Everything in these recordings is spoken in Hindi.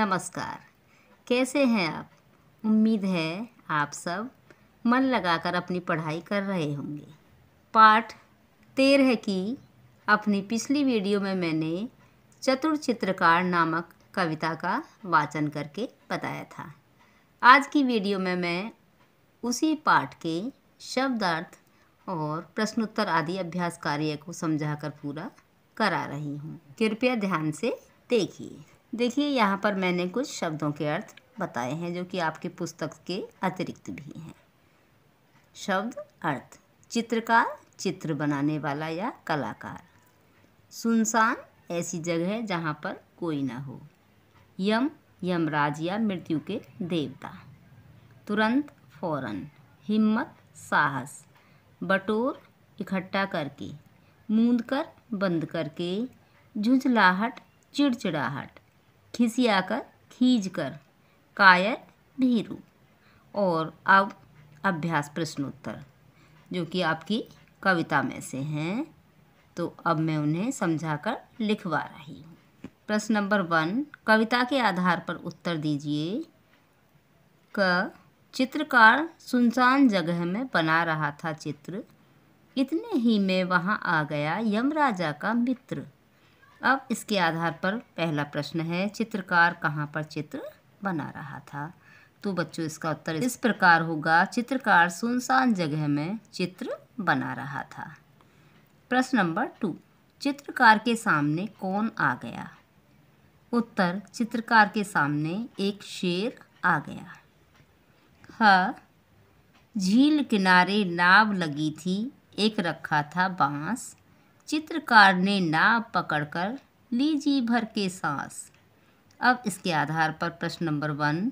नमस्कार। कैसे हैं आप? उम्मीद है आप सब मन लगाकर अपनी पढ़ाई कर रहे होंगे। पाठ 13 की अपनी पिछली वीडियो में मैंने चतुर चित्रकार नामक कविता का वाचन करके बताया था। आज की वीडियो में मैं उसी पाठ के शब्दार्थ और प्रश्नोत्तर आदि अभ्यास कार्य को समझाकर पूरा करा रही हूँ। कृपया ध्यान से देखिए यहाँ पर मैंने कुछ शब्दों के अर्थ बताए हैं जो कि आपकी पुस्तक के अतिरिक्त भी हैं। शब्द अर्थ: चित्रकार, चित्र बनाने वाला या कलाकार। सुनसान, ऐसी जगह जहाँ पर कोई ना हो। यम, यमराज या मृत्यु के देवता। तुरंत, फौरन। हिम्मत, साहस। बटोर, इकट्ठा करके। मूंद कर, बंद करके। झुंझलाहट, चिड़चिड़ाहट। खिसियाकर, खींचकर। कायर, भीरू। और अब अभ्यास प्रश्नोत्तर जो कि आपकी कविता में से हैं, तो अब मैं उन्हें समझाकर लिखवा रही हूँ। प्रश्न नंबर 1, कविता के आधार पर उत्तर दीजिए। क, चित्रकार सुनसान जगह में बना रहा था चित्र, इतने ही में वहाँ आ गया यमराजा का मित्र। अब इसके आधार पर पहला प्रश्न है, चित्रकार कहाँ पर चित्र बना रहा था? तो बच्चों इसका उत्तर इस प्रकार होगा, चित्रकार सुनसान जगह में चित्र बना रहा था। प्रश्न नंबर 2, चित्रकार के सामने कौन आ गया? उत्तर, चित्रकार के सामने एक शेर आ गया। ह, झील किनारे नाव लगी थी, एक रखा था बांस, चित्रकार ने नाव पकड़कर ली जी भर के सांस। अब इसके आधार पर प्रश्न नंबर 1,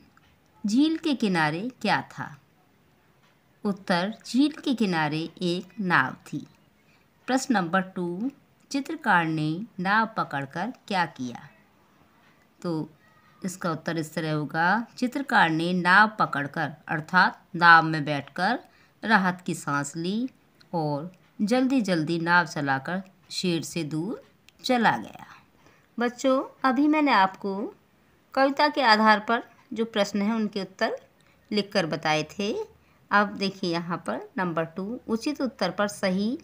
झील के किनारे क्या था? उत्तर, झील के किनारे एक नाव थी। प्रश्न नंबर 2, चित्रकार ने नाव पकड़कर क्या किया? तो इसका उत्तर इस तरह होगा, चित्रकार ने नाव पकड़कर अर्थात नाव में बैठकर राहत की सांस ली और जल्दी जल्दी नाव चलाकर शेर से दूर चला गया। बच्चों, अभी मैंने आपको कविता के आधार पर जो प्रश्न हैं उनके उत्तर लिखकर बताए थे। अब देखिए यहाँ पर नंबर 2, उचित उत्तर पर सही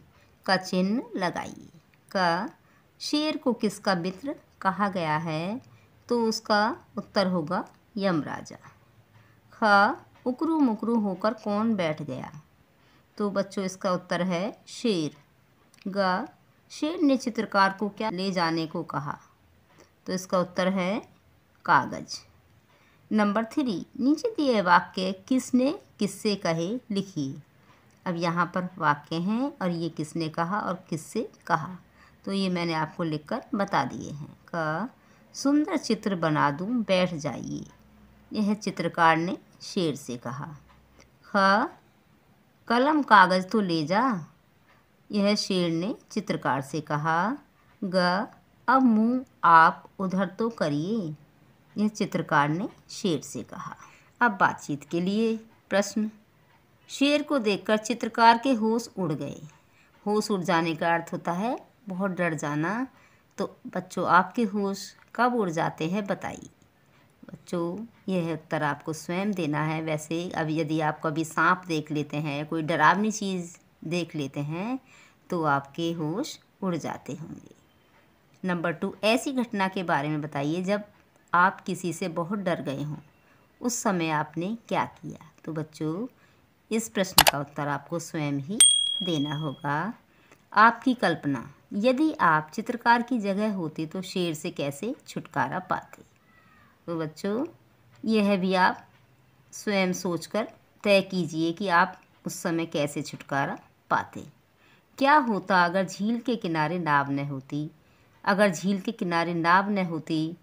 का चिन्ह लगाइए। क, शेर को किसका मित्र कहा गया है? तो उसका उत्तर होगा यमराजा। ख, उकरू मुकरू होकर कौन बैठ गया? तो बच्चों इसका उत्तर है शेर। ग, शेर ने चित्रकार को क्या ले जाने को कहा? तो इसका उत्तर है कागज। नंबर 3, नीचे दिए वाक्य किसने किससे कहे लिखिए। अब यहाँ पर वाक्य हैं और ये किसने कहा और किससे कहा, तो ये मैंने आपको लिखकर बता दिए हैं। क, सुंदर चित्र बना दूँ, बैठ जाइए, यह चित्रकार ने शेर से कहा। ख, कलम कागज तो ले जा, यह शेर ने चित्रकार से कहा। ग, अब मुँह आप उधर तो करिए, यह चित्रकार ने शेर से कहा। अब बातचीत के लिए प्रश्न। शेर को देखकर चित्रकार के होश उड़ गए। होश उड़ जाने का अर्थ होता है बहुत डर जाना। तो बच्चों, आपके होश कब उड़ जाते हैं बताइए। बच्चों, यह उत्तर आपको स्वयं देना है। वैसे अब यदि आप कभी सांप देख लेते हैं, कोई डरावनी चीज़ देख लेते हैं, तो आपके होश उड़ जाते होंगे। नंबर 2, ऐसी घटना के बारे में बताइए जब आप किसी से बहुत डर गए हों, उस समय आपने क्या किया? तो बच्चों, इस प्रश्न का उत्तर आपको स्वयं ही देना होगा। आपकी कल्पना, यदि आप चित्रकार की जगह होते तो शेर से कैसे छुटकारा पाते? तो बच्चों, यह भी आप स्वयं सोचकर तय कीजिए कि आप उस समय कैसे छुटकारा पाते। क्या होता अगर झील के किनारे नाव न होती? अगर झील के किनारे नाव न होती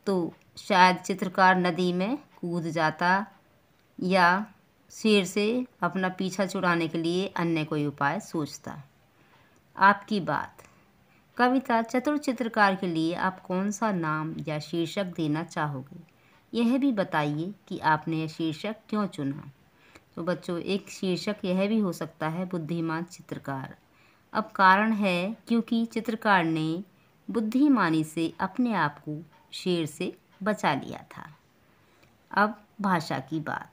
तो शायद चित्रकार नदी में कूद जाता या शेर से अपना पीछा छुड़ाने के लिए अन्य कोई उपाय सोचता। आपकी बात, कविता चतुर चित्रकार के लिए आप कौन सा नाम या शीर्षक देना चाहोगे? यह भी बताइए कि आपने यह शीर्षक क्यों चुना। तो बच्चों, एक शीर्षक यह भी हो सकता है बुद्धिमान चित्रकार। अब कारण है क्योंकि चित्रकार ने बुद्धिमानी से अपने आप को शेर से बचा लिया था। अब भाषा की बात।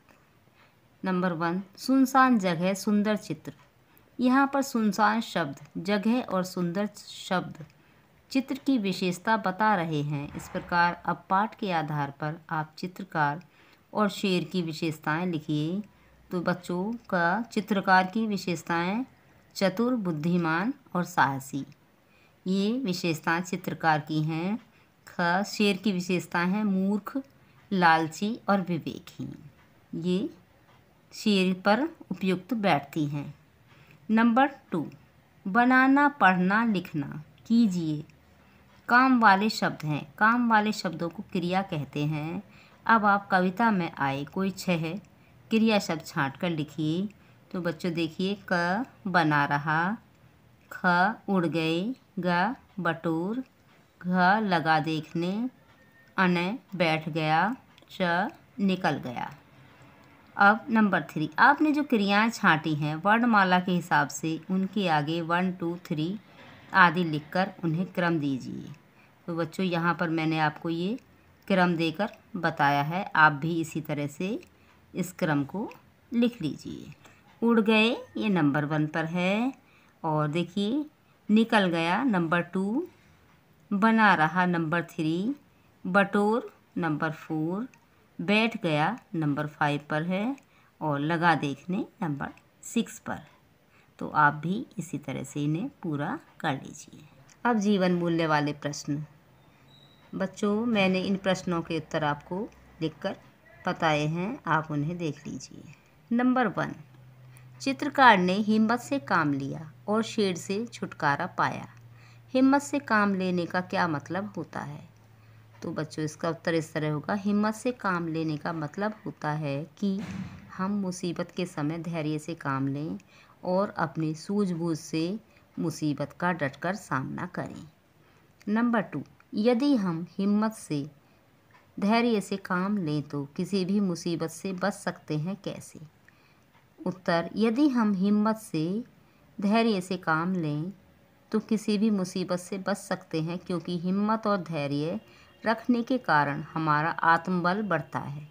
नंबर 1, सुनसान जगह सुंदर चित्र। यहाँ पर सुनसान शब्द जगह और सुंदर शब्द चित्र की विशेषता बता रहे हैं। इस प्रकार अब पाठ के आधार पर आप चित्रकार और शेर की विशेषताएं लिखिए। तो बच्चों का चित्रकार की विशेषताएं चतुर, बुद्धिमान और साहसी, ये विशेषताएं चित्रकार की हैं। शेर की विशेषताएं हैं मूर्ख, लालची और विवेकहीन, ये शेर पर उपयुक्त बैठती हैं। नंबर 2, बनाना, पढ़ना, लिखना कीजिए। काम वाले शब्द हैं, काम वाले शब्दों को क्रिया कहते हैं। अब आप कविता में आए कोई 6 क्रिया शब्द छांट कर लिखिए। तो बच्चों देखिए, क बना रहा, ख उड़ गए, ग बटोर, घ लगा देखने, अन बैठ गया, च निकल गया। अब नंबर 3, आपने जो क्रियाएं छांटी हैं वर्णमाला के हिसाब से उनके आगे 1 2 3 आदि लिखकर उन्हें क्रम दीजिए। तो बच्चों यहाँ पर मैंने आपको ये क्रम देकर बताया है, आप भी इसी तरह से इस क्रम को लिख लीजिए। उड़ गए ये नंबर 1 पर है, और देखिए निकल गया नंबर 2, बना रहा नंबर 3, बटोर नंबर 4, बैठ गया नंबर 5 पर है, और लगा देखने नंबर 6 पर। तो आप भी इसी तरह से इन्हें पूरा कर लीजिए। अब जीवन मूल्य वाले प्रश्न। बच्चों मैंने इन प्रश्नों के उत्तर आपको लिखकर बताए हैं, आप उन्हें देख लीजिए। नंबर 1, चित्रकार ने हिम्मत से काम लिया और शेर से छुटकारा पाया। हिम्मत से काम लेने का क्या मतलब होता है? तो बच्चों इसका उत्तर इस तरह होगा, हिम्मत से काम लेने का मतलब होता है कि हम मुसीबत के समय धैर्य से काम लें और अपनी सूझबूझ से मुसीबत का डटकर सामना करें। नंबर 2, यदि हम हिम्मत से धैर्य से काम लें तो किसी भी मुसीबत से बच सकते हैं, कैसे? उत्तर, यदि हम हिम्मत से धैर्य से काम लें तो किसी भी मुसीबत से बच सकते हैं, क्योंकि हिम्मत और धैर्य रखने के कारण हमारा आत्मबल बढ़ता है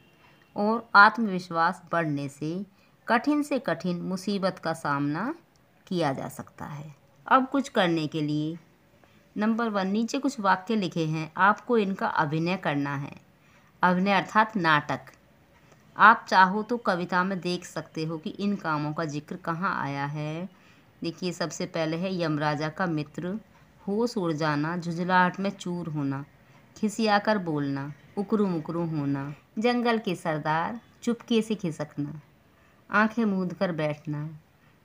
और आत्मविश्वास बढ़ने से कठिन मुसीबत का सामना किया जा सकता है। अब कुछ करने के लिए नंबर 1, नीचे कुछ वाक्य लिखे हैं, आपको इनका अभिनय करना है। अभिनय अर्थात नाटक। आप चाहो तो कविता में देख सकते हो कि इन कामों का जिक्र कहाँ आया है। देखिए सबसे पहले है यमराजा का मित्र, होश उड़ जाना, झुंझलाहट में चूर होना, खिसियाकर बोलना, उकरू मुकरू होना, जंगल के सरदार, चुपके से खिसकना, आंखें मूंद कर बैठना,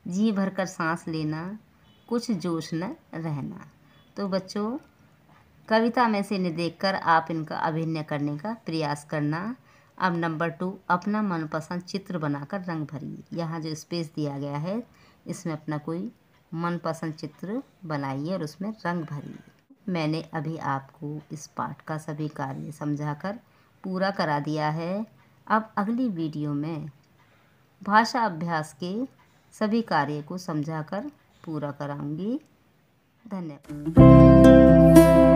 जी भरकर सांस लेना, कुछ जोश न रहना। तो बच्चों कविता में से इन्हें देखकर आप इनका अभिनय करने का प्रयास करना। अब नंबर 2, अपना मनपसंद चित्र बनाकर रंग भरिए। यहाँ जो स्पेस दिया गया है इसमें अपना कोई मनपसंद चित्र बनाइए और उसमें रंग भरिए। मैंने अभी आपको इस पाठ का सभी कार्य समझाकर पूरा करा दिया है। अब अगली वीडियो में भाषा अभ्यास के सभी कार्य को समझाकर पूरा कराऊंगी। धन्यवाद।